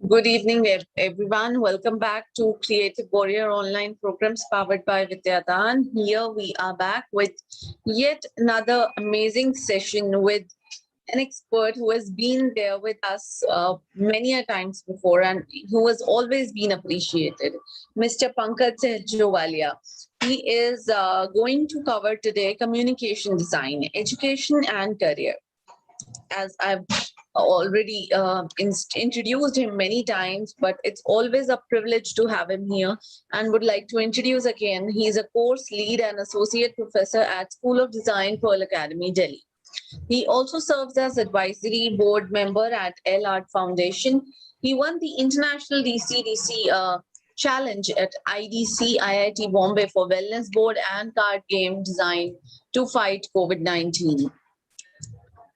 Good evening, everyone. Welcome back to Creative Warrior online programs powered by Tetaan. Here we are back with yet another amazing session with an expert who has been there with us many a times before and who has always been appreciated, Mr. Pankaj Sehjowalia. He is going to cover today communication design, education and career. As I've already introduced him many times, but it's always a privilege to have him here and would like to introduce again. He's a course lead and associate professor at School of Design, Pearl Academy, Delhi. He also serves as advisory board member at L Art Foundation. He won the International DCDC challenge at IIT Bombay for wellness board and card game design to fight COVID-19.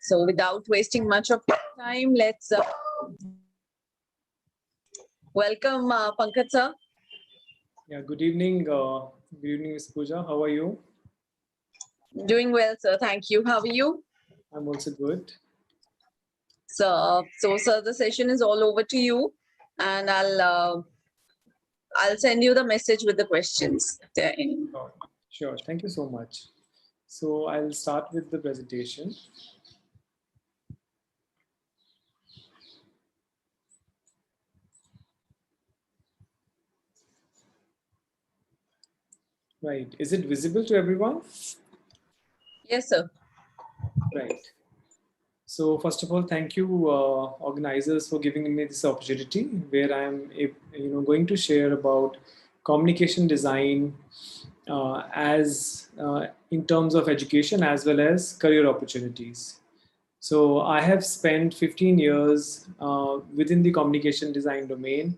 So without wasting much of time, let's welcome Pankaj sir. Yeah, good evening. Good evening, Ms. Pooja. How are you? Doing well, sir. Thank you. How are you? I'm also good. So sir, the session is all over to you, and I'll send you the message with the questions if there are any. Sure. Thank you so much. So I'll start with the presentation. Right. Is it visible to everyone? Yes, sir. Right. So first of all, thank you, organizers, for giving me this opportunity where I'm, going to share about communication design in terms of education as well as career opportunities. So I have spent 15 years within the communication design domain.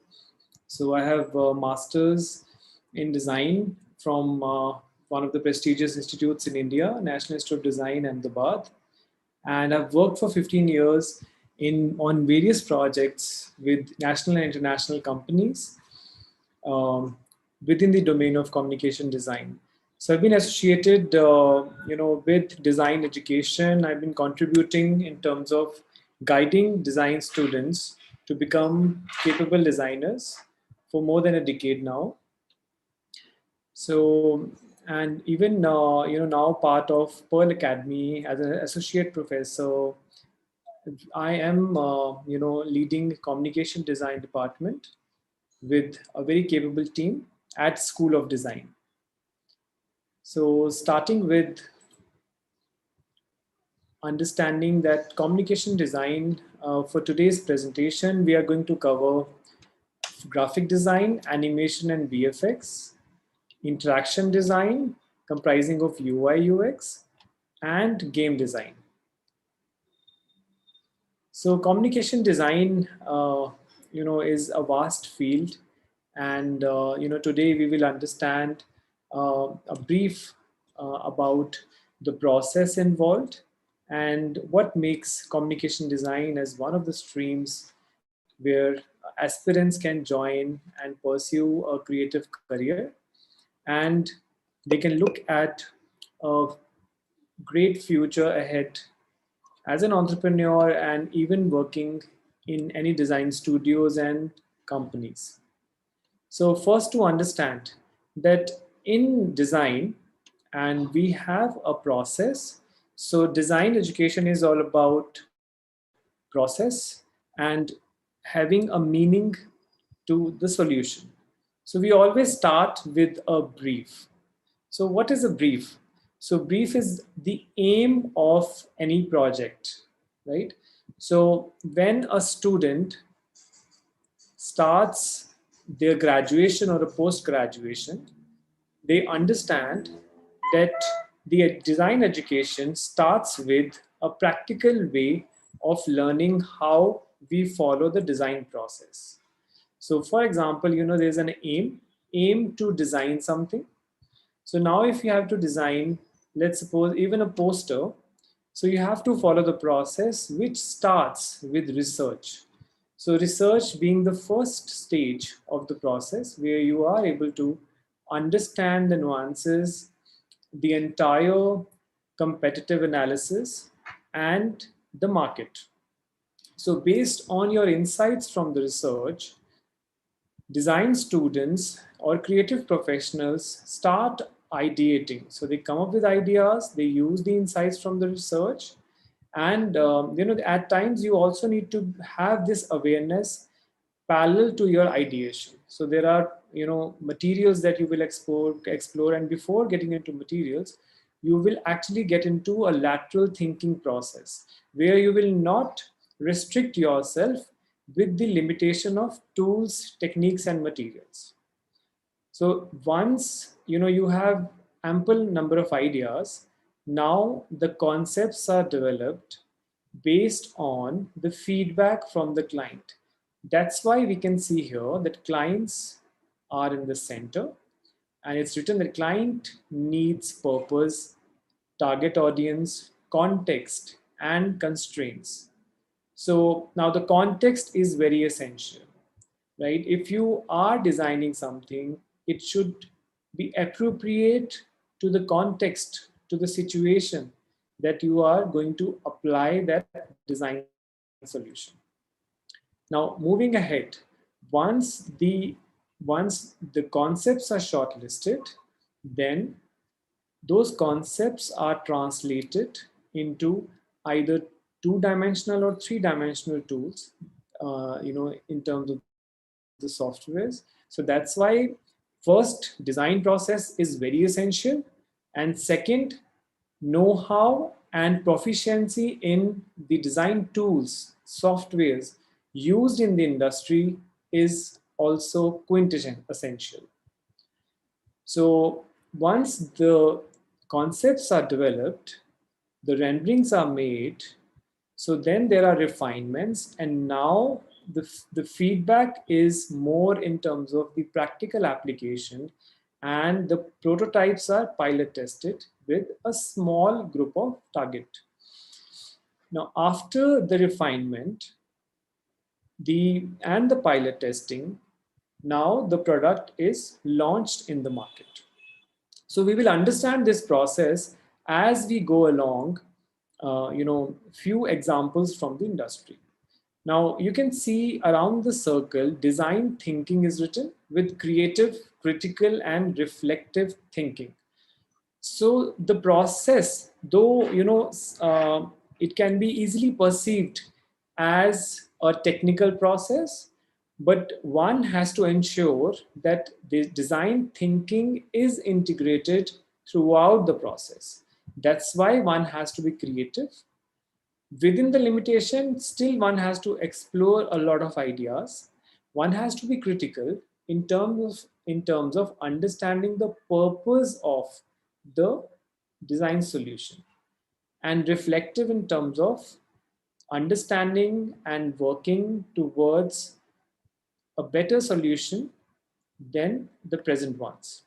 So I have a master's in design from one of the prestigious institutes in India, National Institute of Design, Ahmedabad. And I've worked for 15 years on various projects with national and international companies within the domain of communication design. So I've been associated, with design education. I've been contributing in terms of guiding design students to become capable designers for more than a decade now. So, and even now part of Pearl Academy as an associate professor. I am leading communication design department with a very capable team at School of Design. So starting with understanding that communication design, for today's presentation, we are going to cover graphic design, animation and VFX, interaction design comprising of UI, UX, and game design. So communication design, is a vast field. And, today we will understand a brief about the process involved and what makes communication design as one of the streams where aspirants can join and pursue a creative career. And they can look at a great future ahead as an entrepreneur and even working in any design studios and companies. So first, to understand that in design, and we have a process. So design education is all about process and having a meaning to the solution. So we always start with a brief. So what is a brief? So brief is the aim of any project, right? So when a student starts their graduation or a post-graduation, they understand that the design education starts with a practical way of learning how we follow the design process. So for example, there's an aim to design something. So now if you have to design, let's suppose even a poster, so you have to follow the process which starts with research. So research being the first stage of the process where you are able to understand the nuances, the entire competitive analysis and the market. So based on your insights from the research, design students or creative professionals start ideating. So they come up with ideas, they use the insights from the research, and at times you also need to have this awareness parallel to your ideation. So there are materials that you will explore, and before getting into materials, you will actually get into a lateral thinking process where you will not restrict yourself with the limitation of tools, techniques, and materials. So once you have ample number of ideas, now the concepts are developed based on the feedback from the client. That's why we can see here that clients are in the center, and it's written that client needs, purpose, target audience, context, and constraints. So now the context is very essential, right? If you are designing something, it should be appropriate to the context, to the situation that you are going to apply that design solution. Now, moving ahead, once the once the concepts are shortlisted, then those concepts are translated into either two-dimensional or three-dimensional tools, in terms of the softwares. So that's why first design process is very essential, and second, know-how and proficiency in the design tools, softwares used in the industry is also quintessential essential. So once the concepts are developed, the renderings are made, so then there are refinements, and now the feedback is more in terms of the practical application, and the prototypes are pilot tested with a small group of target. Now, after the refinement, the pilot testing, now the product is launched in the market. So we will understand this process as we go along, few examples from the industry. Now you can see around the circle, design thinking is written with creative, critical, and reflective thinking. So the process, though it can be easily perceived as a technical process, but one has to ensure that the design thinking is integrated throughout the process. That's why one has to be creative. Within the limitation, still one has to explore a lot of ideas. One has to be critical in terms of understanding the purpose of the design solution, and reflective in terms of understanding and working towards a better solution than the present ones.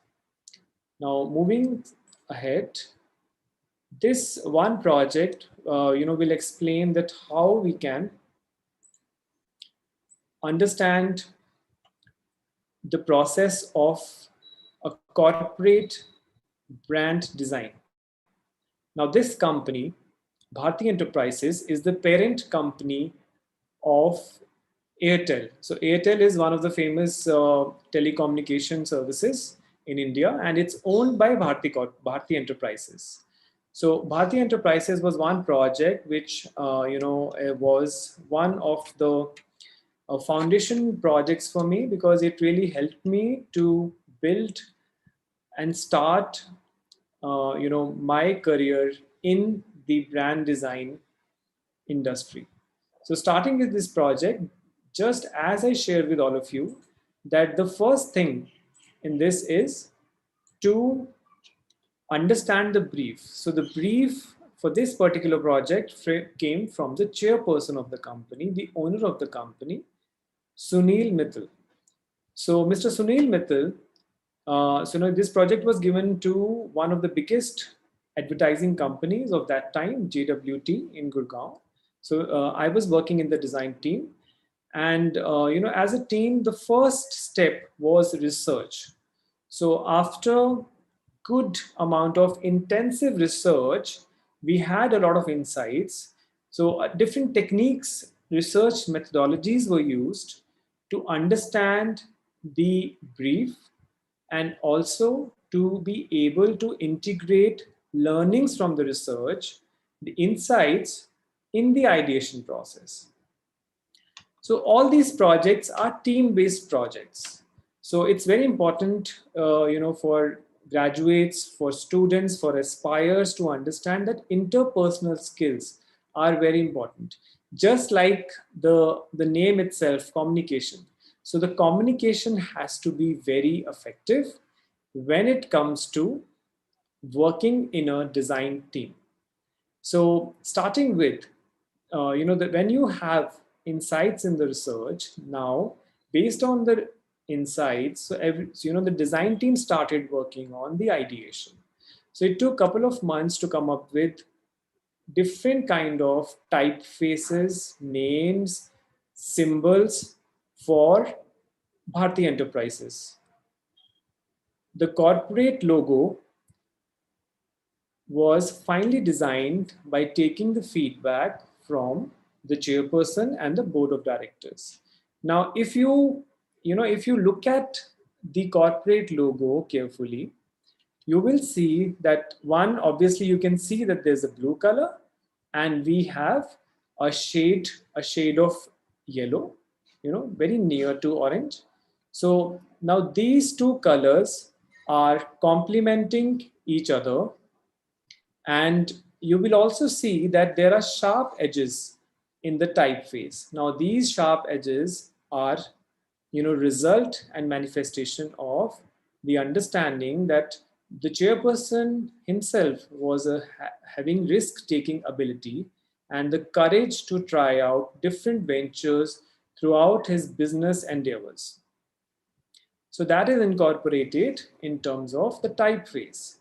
Now, moving ahead, this one project, will explain that how we can understand the process of a corporate brand design. Now, this company, Bharti Enterprises, is the parent company of Airtel. So Airtel is one of the famous telecommunication services in India, and it's owned by Bharti Enterprises. So Bharti Enterprises was one project which was one of the foundation projects for me, because it really helped me to build and start my career in the brand design industry. So starting with this project, just as I shared with all of you, that the first thing in this is to understand the brief. So the brief for this particular project came from the chairperson of the company, the owner of the company, Sunil Mittal. So Mr. Sunil Mittal, this project was given to one of the biggest advertising companies of that time, JWT in Gurgaon. So I was working in the design team, and as a team, the first step was research. So after good amount of intensive research, we had a lot of insights. So different techniques research methodologies were used to understand the brief and also to be able to integrate learnings from the research, the insights in the ideation process. So all these projects are team-based projects. So it's very important, for graduates, for students, for aspirers to understand that interpersonal skills are very important. Just like the name itself, communication. So the communication has to be very effective when it comes to working in a design team. So starting with, when you have insights in the research, now based on the insights, the design team started working on the ideation. So it took a couple of months to come up with different kind of typefaces, names, symbols for Bharti Enterprises. The corporate logo was finally designed by taking the feedback from the chairperson and the board of directors. Now, if you look at the corporate logo carefully, you will see that one, obviously you can see that there's a blue color and we have a shade of yellow, very near to orange. So now these two colors are complementing each other, and you will also see that there are sharp edges in the typeface. Now these sharp edges are result and manifestation of the understanding that the chairperson himself was having risk taking ability and the courage to try out different ventures throughout his business endeavors. So that is incorporated in terms of the typeface.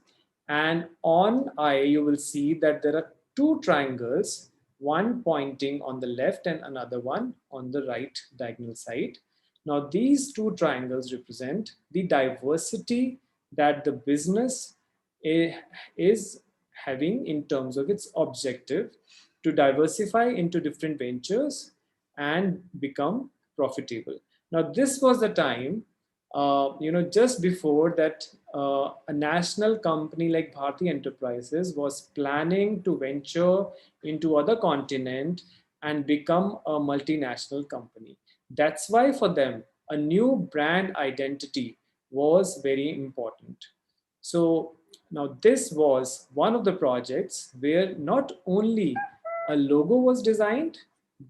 And on I, you will see that there are two triangles, one pointing on the left and another one on the right diagonal side. Now, these two triangles represent the diversity that the business is having in terms of its objective to diversify into different ventures and become profitable. Now, this was the time, just before that, a national company like Bharti Enterprises was planning to venture into other continent and become a multinational company. That's why for them, a new brand identity was very important. So now this was one of the projects where not only a logo was designed,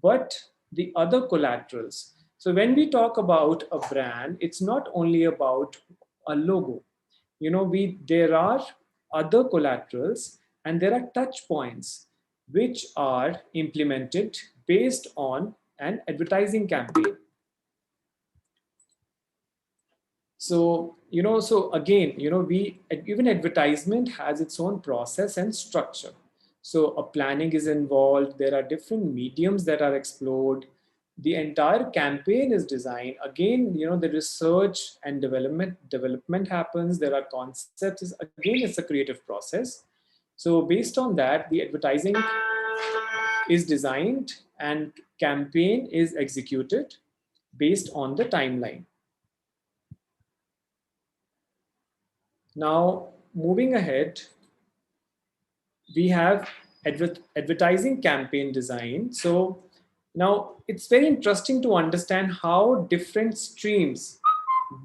but the other collaterals. So when we talk about a brand, it's not only about a logo. There are other collaterals and there are touch points which are implemented based on an advertising campaign. So again, we even advertisement has its own process and structure. So a planning is involved. There are different mediums that are explored. The entire campaign is designed. Again, the research and development happens. There are concepts. Again, it's a creative process. So based on that, the advertising is designed and campaign is executed based on the timeline. Now, moving ahead, we have advertising campaign design. So now it's very interesting to understand how different streams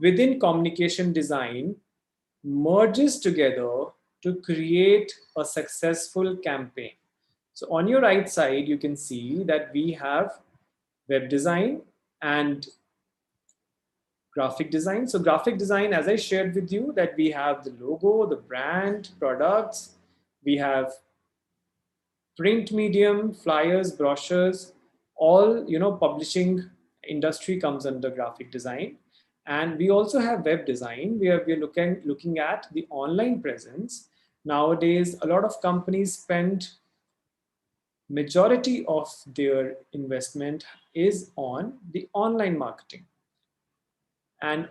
within communication design merges together to create a successful campaign. So on your right side, you can see that we have web design and graphic design. So graphic design, as I shared with you, that we have the logo, the brand, products, we have print medium, flyers, brochures, all, publishing industry comes under graphic design. And we also have web design where we're looking at the online presence. Nowadays, a lot of companies spend majority of their investment is on the online marketing. And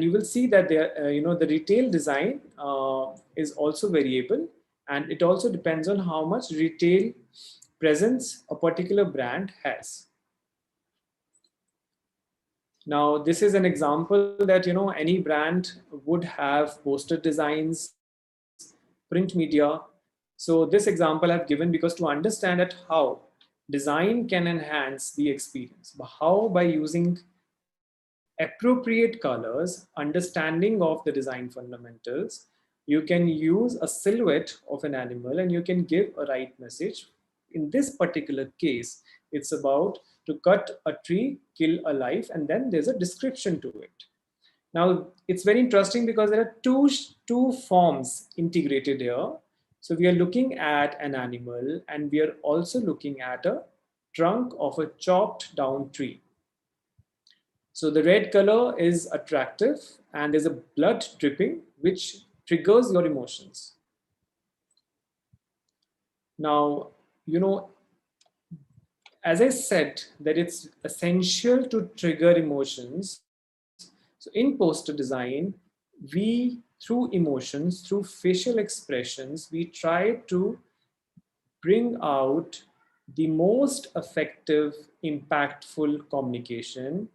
you will see that there the retail design is also variable, and it also depends on how much retail presence a particular brand has. Now, this is an example that, any brand would have poster designs, print media. So this example I've given because to understand at how design can enhance the experience. How? By using appropriate colors, understanding of the design fundamentals, you can use a silhouette of an animal and you can give a right message. In this particular case, it's about to cut a tree, kill a life, and then there's a description to it. Now, it's very interesting because there are two forms integrated here. So we are looking at an animal and we are also looking at a trunk of a chopped down tree. So the red color is attractive and there's a blood dripping, which triggers your emotions. Now, as I said, that it's essential to trigger emotions. So in poster design, we, through emotions, through facial expressions, we try to bring out the most effective, impactful communication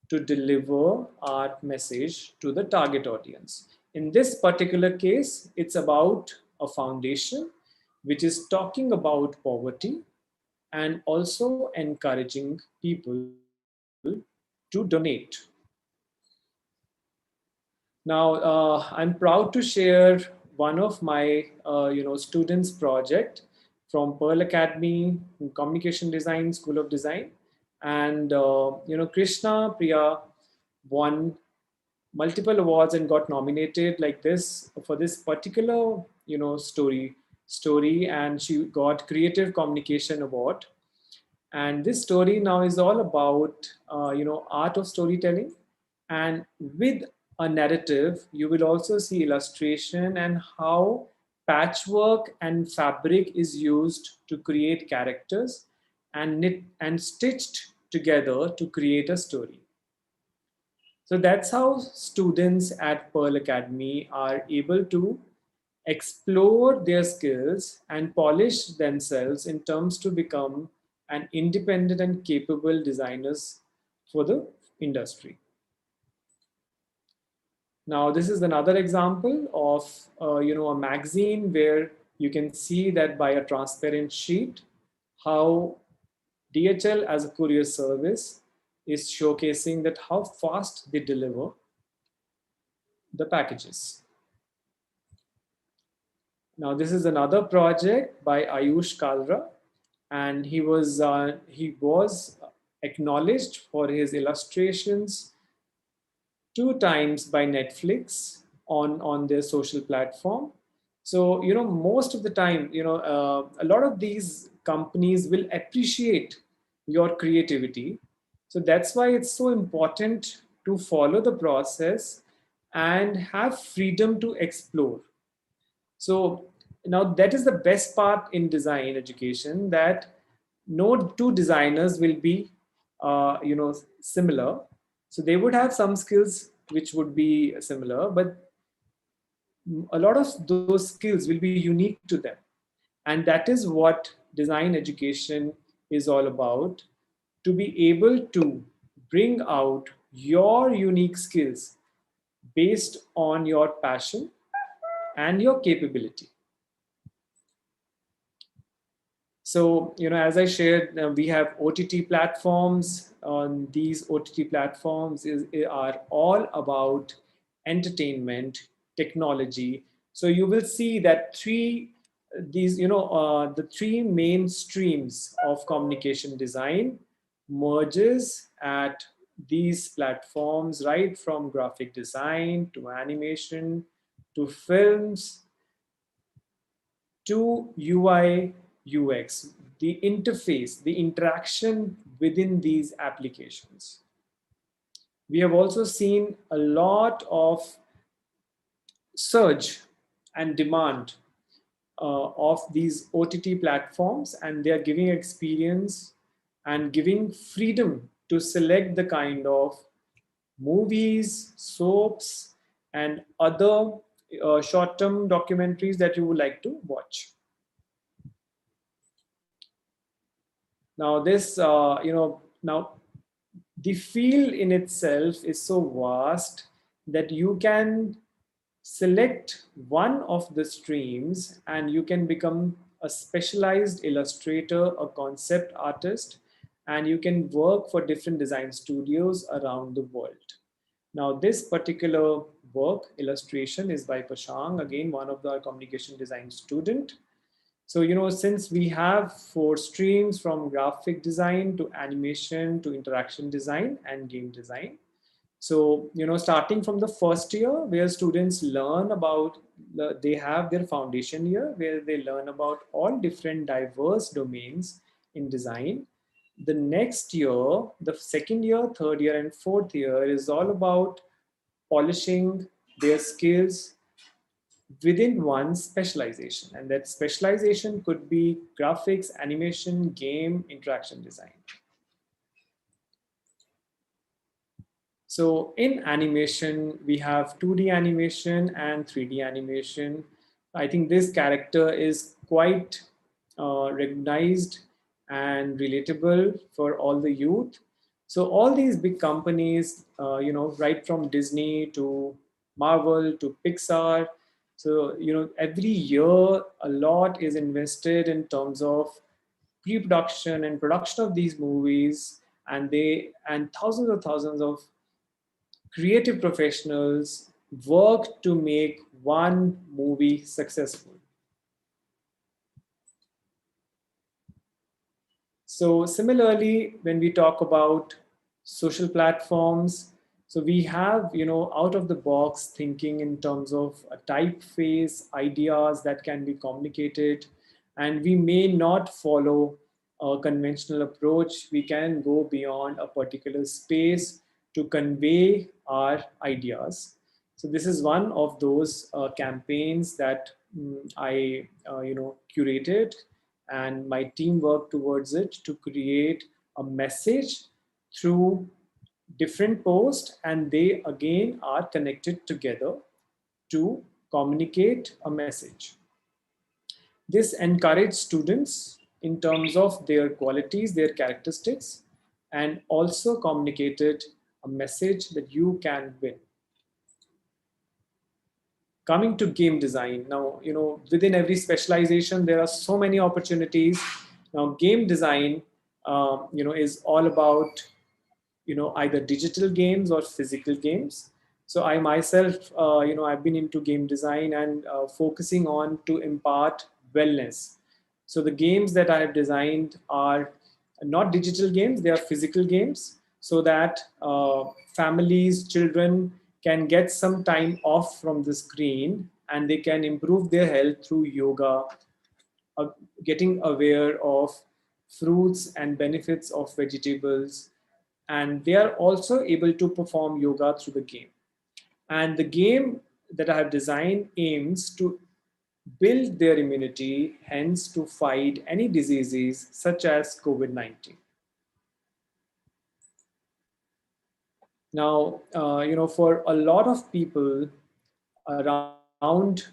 to deliver our message to the target audience. In this particular case, it's about a foundation which is talking about poverty and also encouraging people to donate. Now, I'm proud to share one of my students' project from Pearl Academy, Communication Design, School of Design, and Krishna, Priya won multiple awards and got nominated like this for this particular story, and she got Creative Communication Award. And this story now is all about art of storytelling, and with a narrative you will also see illustration and how patchwork and fabric is used to create characters and knit and stitched together to create a story. So that's how students at Pearl Academy are able to explore their skills and polish themselves in terms to become an independent and capable designers for the industry. Now, this is another example of a magazine where you can see that by a transparent sheet how DHL as a courier service is showcasing that how fast they deliver the packages. Now, this is another project by Ayush Kalra, and he was acknowledged for his illustrations 2 times by Netflix on their social platform. So most of the time, a lot of these companies will appreciate your creativity. So that's why it's so important to follow the process and have freedom to explore. So now that is the best part in design education, that no two designers will be similar. So they would have some skills which would be similar, but a lot of those skills will be unique to them. And that is what design education is all about, to be able to bring out your unique skills based on your passion and your capability. So, as I shared, we have OTT platforms. These OTT platforms are all about entertainment, technology. So you will see that the three main streams of communication design merges at these platforms, right from graphic design to animation to films to UI, UX, the interface, the interaction within these applications. We have also seen a lot of surge and demand of these OTT platforms, and they are giving experience and giving freedom to select the kind of movies, soaps, and other short-term documentaries that you would like to watch. Now this, now the field in itself is so vast that you can select one of the streams and you can become a specialized illustrator, a concept artist, and you can work for different design studios around the world. Now, this particular work, illustration, is by Pashang, again, one of the communication design student. So, since we have 4 streams from graphic design to animation to interaction design and game design. So, starting from the first year where students learn about, they have their foundation year where they learn about all different diverse domains in design. The next year, the second year, third year, and fourth year is all about polishing their skills within one specialization. And that specialization could be graphics, animation, game, interaction design. So in animation, we have 2D animation and 3D animation. I think this character is quite recognized and relatable for all the youth. So all these big companies, right from Disney to Marvel to Pixar. So, every year a lot is invested in terms of pre-production and production of these movies, and thousands of creative professionals work to make one movie successful. So similarly, when we talk about social platforms, so we have, out of the box thinking in terms of a typeface, ideas that can be communicated, and we may not follow a conventional approach. We can go beyond a particular space to convey our ideas. So this is one of those campaigns that I, curated, and my team worked towards it to create a message through different posts, and they again are connected together to communicate a message. This encouraged students in terms of their qualities, their characteristics, and also communicated a message that you can win. Coming to game design, now, within every specialization there are so many opportunities. Now game design, is all about, either digital games or physical games. So I myself, I've been into game design and focusing on to impart wellness. So the games that I have designed are not digital games, they are physical games, so that families, children can get some time off from the screen and they can improve their health through yoga, uh, getting aware of fruits and benefits of vegetables, and they are also able to perform yoga through the game. And the game that I have designed aims to build their immunity, hence to fight any diseases such as COVID-19. Now, for a lot of people around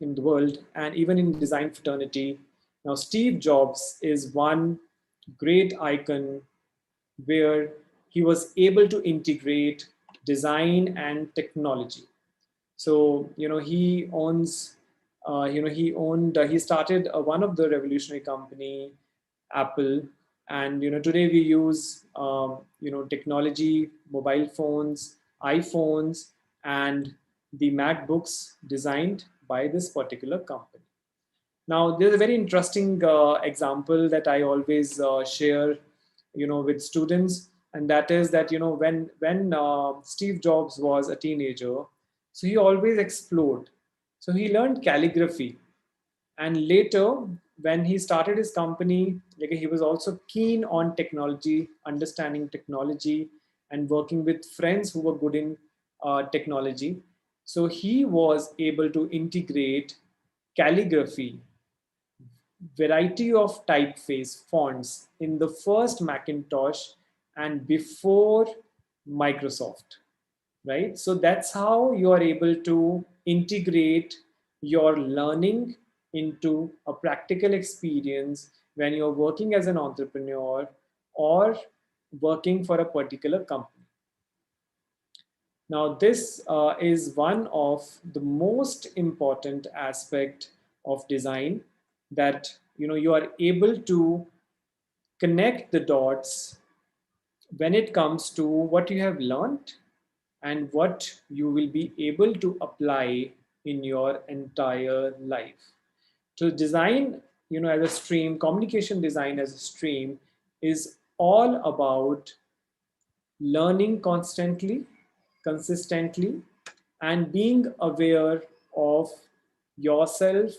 in the world and even in design fraternity, now Steve Jobs is one great icon where he was able to integrate design and technology. So, he started one of the revolutionary company, Apple, and today we use technology, mobile phones, iPhones, and the MacBooks designed by this particular company. Now, there's a very interesting example that I always share, with students, and that is that when Steve Jobs was a teenager, so he always explored. So he learned calligraphy, and later when he started his company, like, he was also keen on technology, understanding technology, and working with friends who were good in technology. So he was able to integrate calligraphy, variety of typeface fonts in the first Macintosh and before Microsoft, right? So that's how you are able to integrate your learning into a practical experience when you're working as an entrepreneur, or working for a particular company. Now, this is one of the most important aspect of design, that you are able to connect the dots when it comes to what you have learned and what you will be able to apply in your entire life. So design, as a stream, communication design as a stream is all about learning constantly, consistently, and being aware of yourself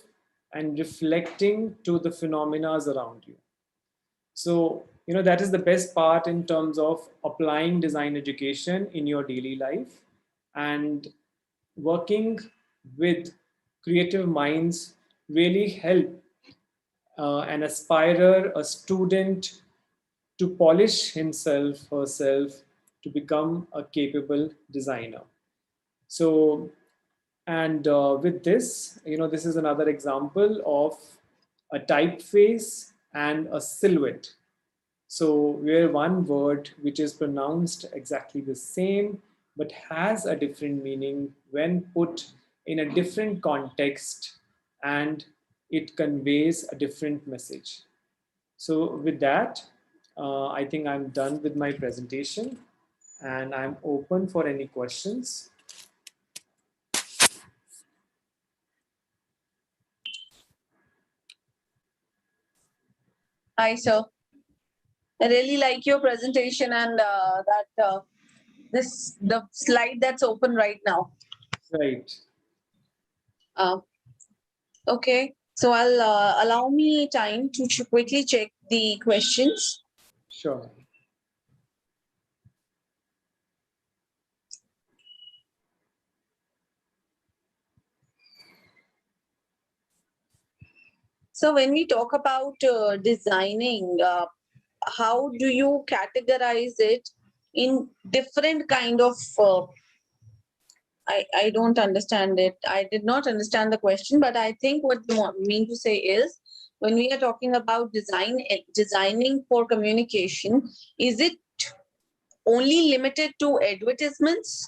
and reflecting to the phenomena around you. So, that is the best part in terms of applying design education in your daily life, and working with creative minds really help an aspirer, a student, to polish himself, herself, to become a capable designer. So, and with this, this is another example of a typeface and a silhouette. So where one word which is pronounced exactly the same but has a different meaning when put in a different context, and it conveys a different message. So with that, I think I'm done with my presentation and I'm open for any questions. Hi, sir. I really like your presentation and the slide that's open right now. Right. Uh, okay, so I'll allow me time to quickly check the questions. Sure. So when we talk about designing, how do you categorize it in different kind of I don't understand it. I did not understand the question, but I think what you mean to say is, when we are talking about designing for communication, is it only limited to advertisements,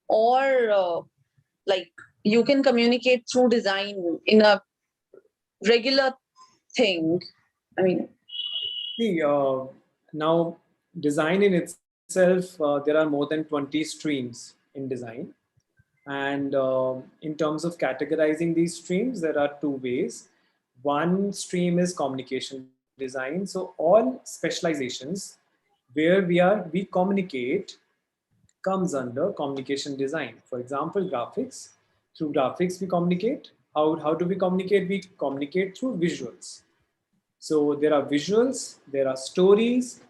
or like you can communicate through design in a regular thing? I mean, See, now design in itself, there are more than 20 streams in design. And in terms of categorizing these streams, there are two ways. One stream is communication design. So all specializations where we communicate comes under communication design. For example, graphics. Through graphics, we communicate. How do we communicate? We communicate through visuals. So there are visuals, there are stories,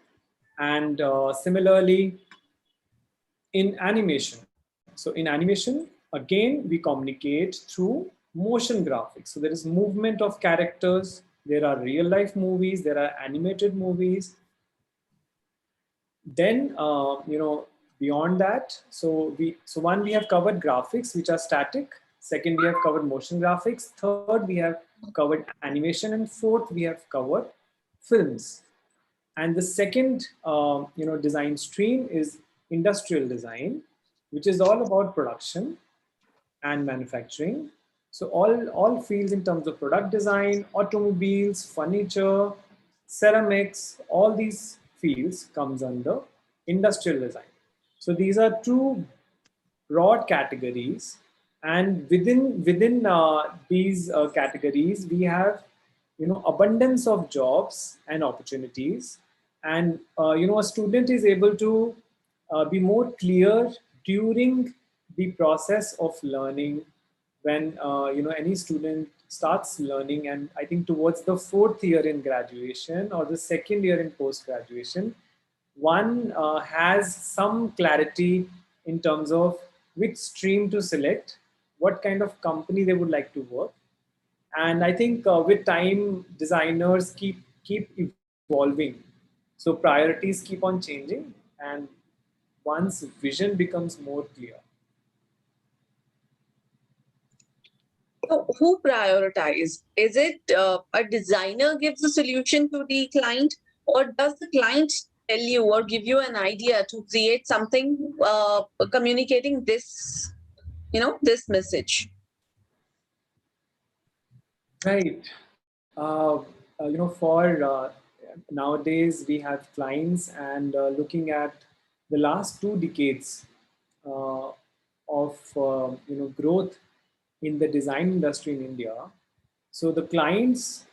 and similarly in animation. So in animation, again, we communicate through motion graphics. So there is movement of characters, there are real life movies, there are animated movies. Then, beyond that, so one, we have covered graphics, which are static. Second, we have covered motion graphics. Third, we have covered animation. And fourth, we have covered films. And the second, design stream is industrial design, which is all about production and manufacturing. So all fields in terms of product design, automobiles, furniture, ceramics, all these fields comes under industrial design. So these are two broad categories, and within these categories, we have abundance of jobs and opportunities, and a student is able to be more clear during the process of learning, when any student starts learning. And I think towards the fourth year in graduation or the second year in post graduation, one has some clarity in terms of which stream to select, what kind of company they would like to work. And I think with time, designers keep evolving, so priorities keep on changing, and one's vision becomes more clear. so who prioritize? Is it a designer gives a solution to the client, or does the client tell you or give you an idea to create something communicating this, this message? Right. For nowadays we have clients, and looking at the last 2 decades uh, of growth in the design industry in India. So the clients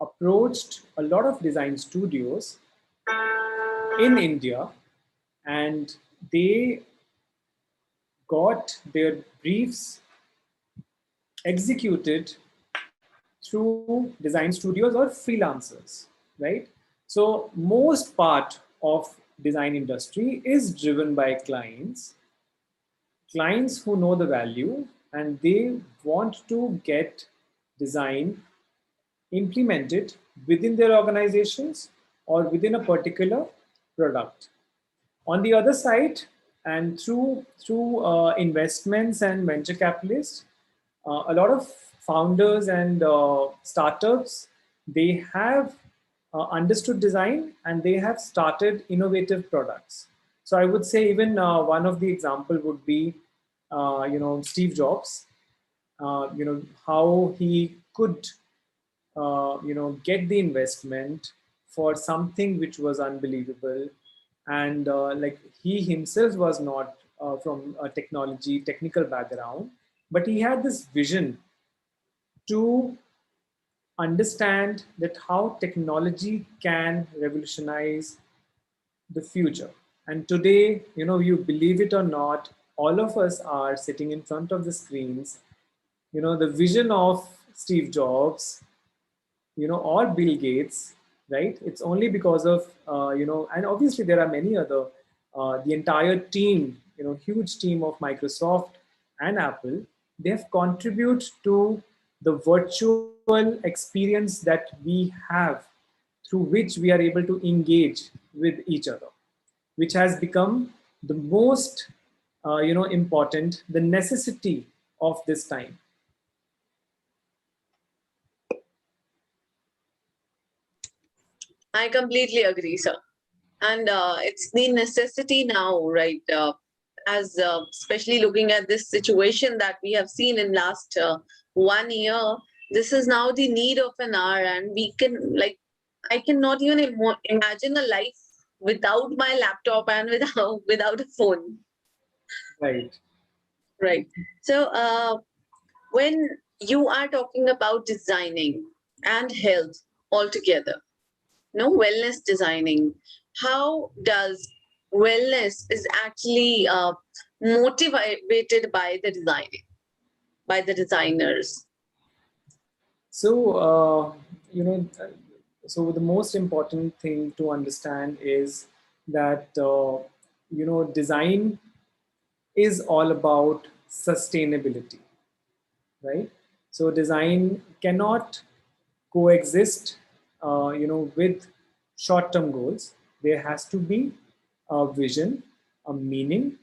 approached a lot of design studios in India, and they got their briefs executed through design studios or freelancers, right? So most part of design industry is driven by clients who know the value, and they want to get design implemented within their organizations or within a particular product. On the other side, and through investments and venture capitalists, a lot of founders and startups, they have understood design, and they have started innovative products. So I would say even one of the example would be Steve Jobs. How he could get the investment for something which was unbelievable, and like he himself was not from a technical background, but he had this vision to understand that how technology can revolutionize the future. And today, you believe it or not, all of us are sitting in front of the screens. The vision of Steve Jobs, or Bill Gates, right? It's only because of, and obviously there are many other, the entire team, huge team of Microsoft and Apple, they have contributed to the virtual experience that we have, through which we are able to engage with each other, which has become the most, important, the necessity of this time. I completely agree, sir. And it's the necessity now, right? As especially looking at this situation that we have seen in last 1 year, this is now the need of an hour, and we can, like, I cannot even imagine a life without my laptop and without a phone. Right. Right. So when you are talking about designing and health altogether, wellness designing, how does wellness is actually motivated by the designing, by the designers? So, so the most important thing to understand is that, design is all about sustainability, right? So design cannot coexist, with short-term goals. There has to be a vision, a meaning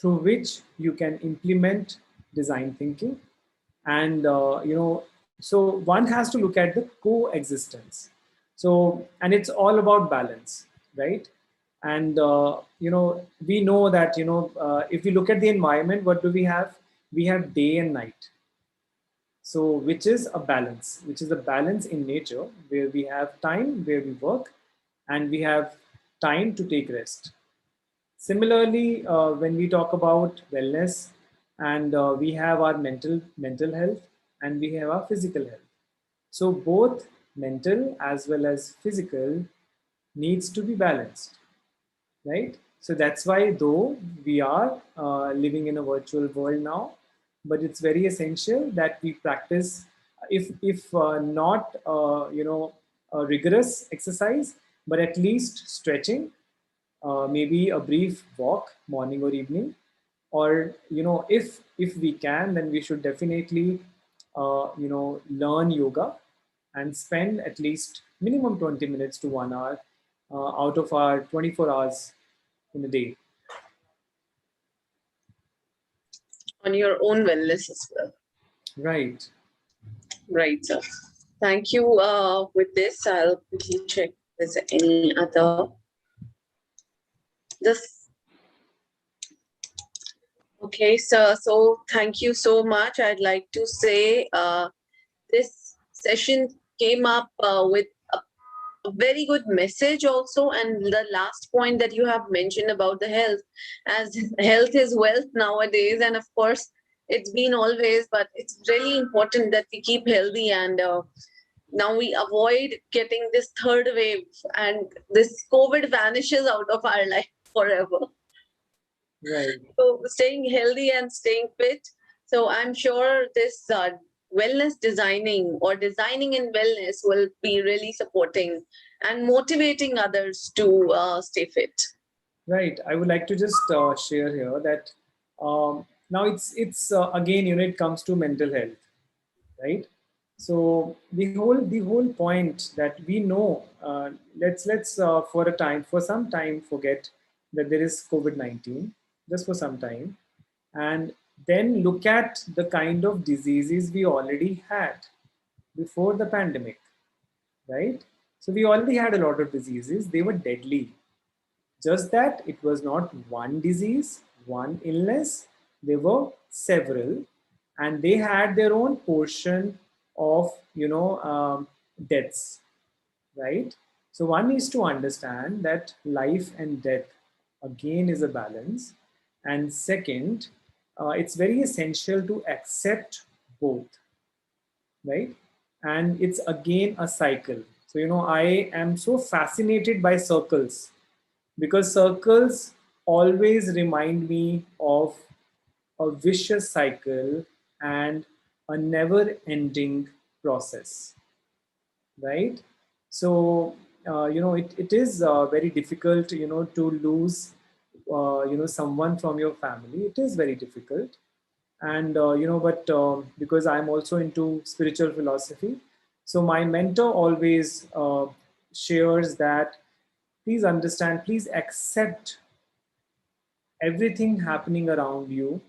through which you can implement design thinking, and so one has to look at the coexistence. So, and it's all about balance, right? And we know that, if we look at the environment, what do we have? We have day and night. So which is a balance, which is a balance in nature, where we have time where we work, and we have time to take rest. Similarly, when we talk about wellness, and we have our mental health, and we have our physical health. So both mental as well as physical needs to be balanced, right? So that's why, though we are living in a virtual world now, but it's very essential that we practice, if not a rigorous exercise, but at least stretching, maybe a brief walk, morning or evening, or if we can, then we should definitely learn yoga and spend at least minimum 20 minutes to 1 hour out of our 24 hours in a day. On your own wellness as well. Right. Right, sir. Thank you. With this, I'll quickly check if there's any other. Just okay, sir. So thank you so much. I'd like to say this session came up with a very good message also, and the last point that you have mentioned about the health, as health is wealth nowadays, and of course it's been always, but it's really important that we keep healthy, and now we avoid getting this third wave, and this COVID vanishes out of our life forever. Right. So staying healthy and staying fit. So I'm sure this wellness designing or designing in wellness will be really supporting and motivating others to stay fit. Right. I would like to just share here that now it's again, it comes to mental health, right? So the whole point that we know, let's for some time forget that there is COVID-19, just for some time, and then look at the kind of diseases we already had before the pandemic, right? So we already had a lot of diseases. They were deadly. Just that it was not one disease, one illness, there were several, and they had their own portion of, deaths, right? So one needs to understand that life and death again is a balance. And second, it's very essential to accept both, right? And it's again a cycle. So, I am so fascinated by circles because circles always remind me of a vicious cycle and a never ending process, right? So, it is very difficult, to lose, someone from your family. It is very difficult. And, but because I'm also into spiritual philosophy, so my mentor always shares that please understand, please accept everything happening around you,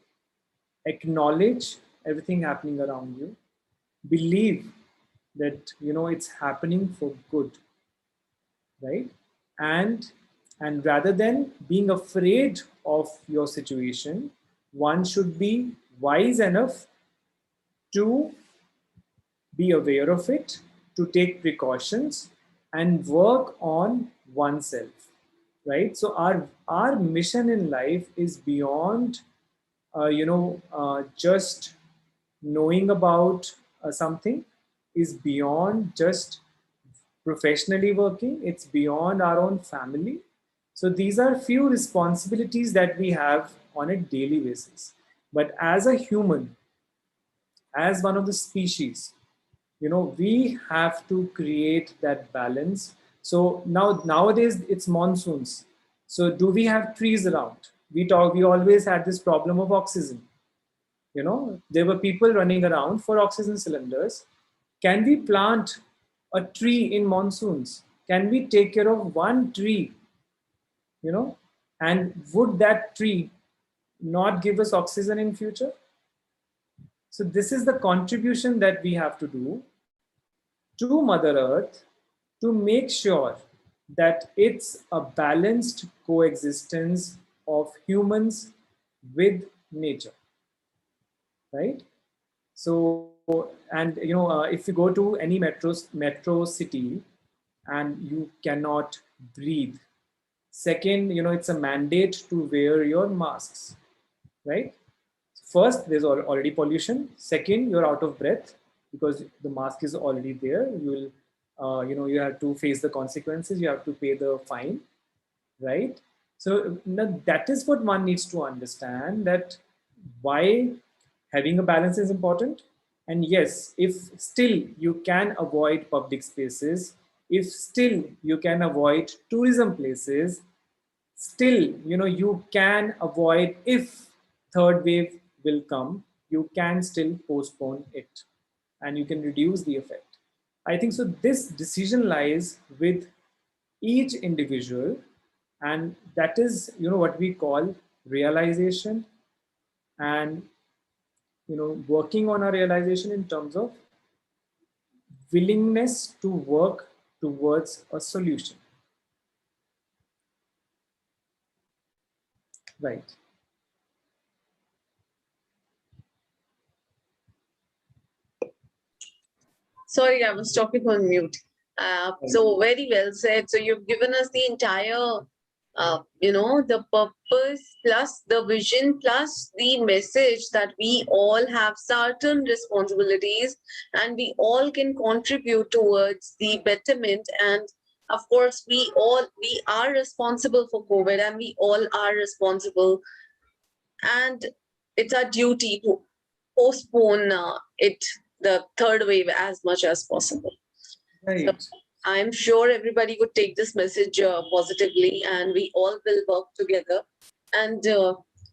acknowledge everything happening around you, believe that it's happening for good, right? And and rather than being afraid of your situation, one should be wise enough to be aware of it, to take precautions and work on oneself, right? So our mission in life is beyond just knowing about something, is beyond just professionally working, it's beyond our own family. So these are few responsibilities that we have on a daily basis. But as a human, as one of the species, we have to create that balance. So nowadays it's monsoons. So do we have trees around? We always had this problem of oxygen. There were people running around for oxygen cylinders. Can we plant a tree in monsoons? Can we take care of one tree? And would that tree not give us oxygen in future? So this is the contribution that we have to do to Mother Earth to make sure that it's a balanced coexistence of humans with nature, right? So, and if you go to any metro city and you cannot breathe. Second, it's a mandate to wear your masks, right? First, there's already pollution. Second, you're out of breath because the mask is already there. You have to face the consequences. You have to pay the fine, right? So now that is what one needs to understand, that why having a balance is important. And yes, if still you can avoid public spaces, if still you can avoid tourism places, still you can avoid, if third wave will come, you can still postpone it and you can reduce the effect. I think so this decision lies with each individual, and that is what we call realization, and working on a realization in terms of willingness to work towards a solution. Right. Sorry, I was talking on mute. So very well said. So you've given us the entire, the purpose plus the vision plus the message that we all have certain responsibilities and we all can contribute towards the betterment. And of course, we are responsible for COVID and we all are responsible. And it's our duty to postpone the third wave as much as possible. Right. So I'm sure everybody would take this message positively, and we all will work together. And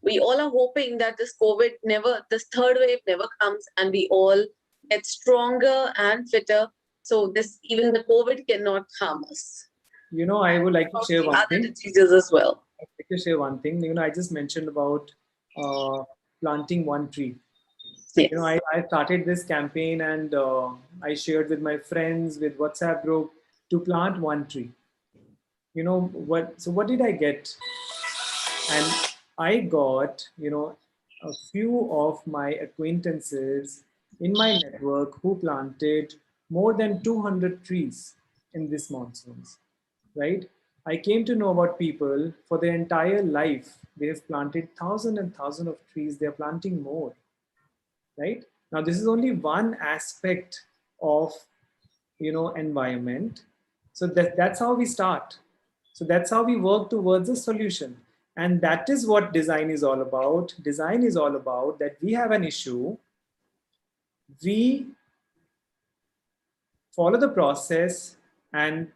we all are hoping that this third wave never comes, and we all get stronger and fitter. So even the COVID cannot harm us. I would like to share one other thing. diseases as well. I'd like to share one thing. I just mentioned about planting one tree. Yes. I started this campaign and I shared with my friends, with WhatsApp group, to plant one tree. So what did I get? And I got, a few of my acquaintances in my network who planted more than 200 trees in this monsoons, right? I came to know about people for their entire life. They have planted thousands and thousands of trees. They're planting more, right? Now, this is only one aspect of, environment. So that's how we start. So that's how we work towards a solution. And that is what design is all about. Design is all about that we have an issue, we follow the process and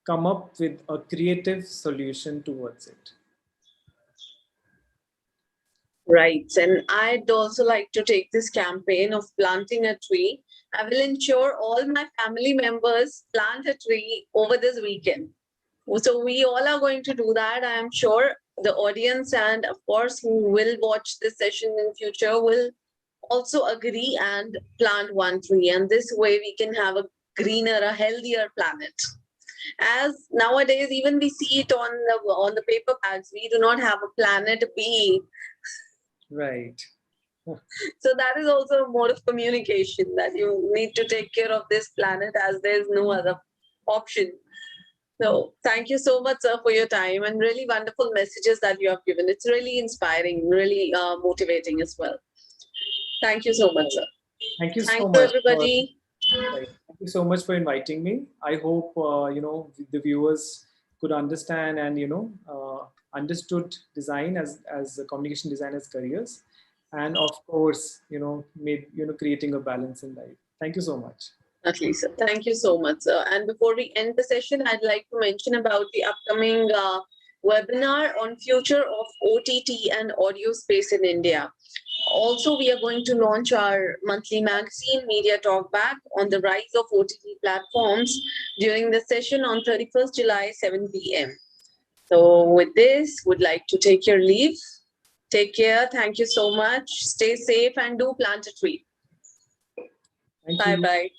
come up with a creative solution towards it. Right. And I'd also like to take this campaign of planting a tree. I will ensure all my family members plant a tree over this weekend. So we all are going to do that. I am sure the audience and of course who will watch this session in future will also agree and plant one tree. And this way we can have a greener, a healthier planet. As nowadays, even we see it on the paper bags, we do not have a planet B. Right. So that is also a mode of communication that you need to take care of this planet as there's no other option. So thank you so much, sir, for your time and really wonderful messages that you have given. It's really inspiring, really motivating as well. Thank you so much, sir. Thank you Thank so you, much. everybody. Thank you so much for inviting me. I hope, the viewers could understand and, understood design as a communication design as careers. And of course, made, creating a balance in life. Thank you so much. At least, sir. Thank you so much, sir. And before we end the session, I'd like to mention about the upcoming webinar on future of OTT and audio space in India. Also, we are going to launch our monthly magazine, Media Talk Back, on the rise of OTT platforms during the session on 31st July, 7 p.m. So with this, would like to take your leave. Take care. Thank you so much. Stay safe and do plant a tree. Thank you. Bye-bye.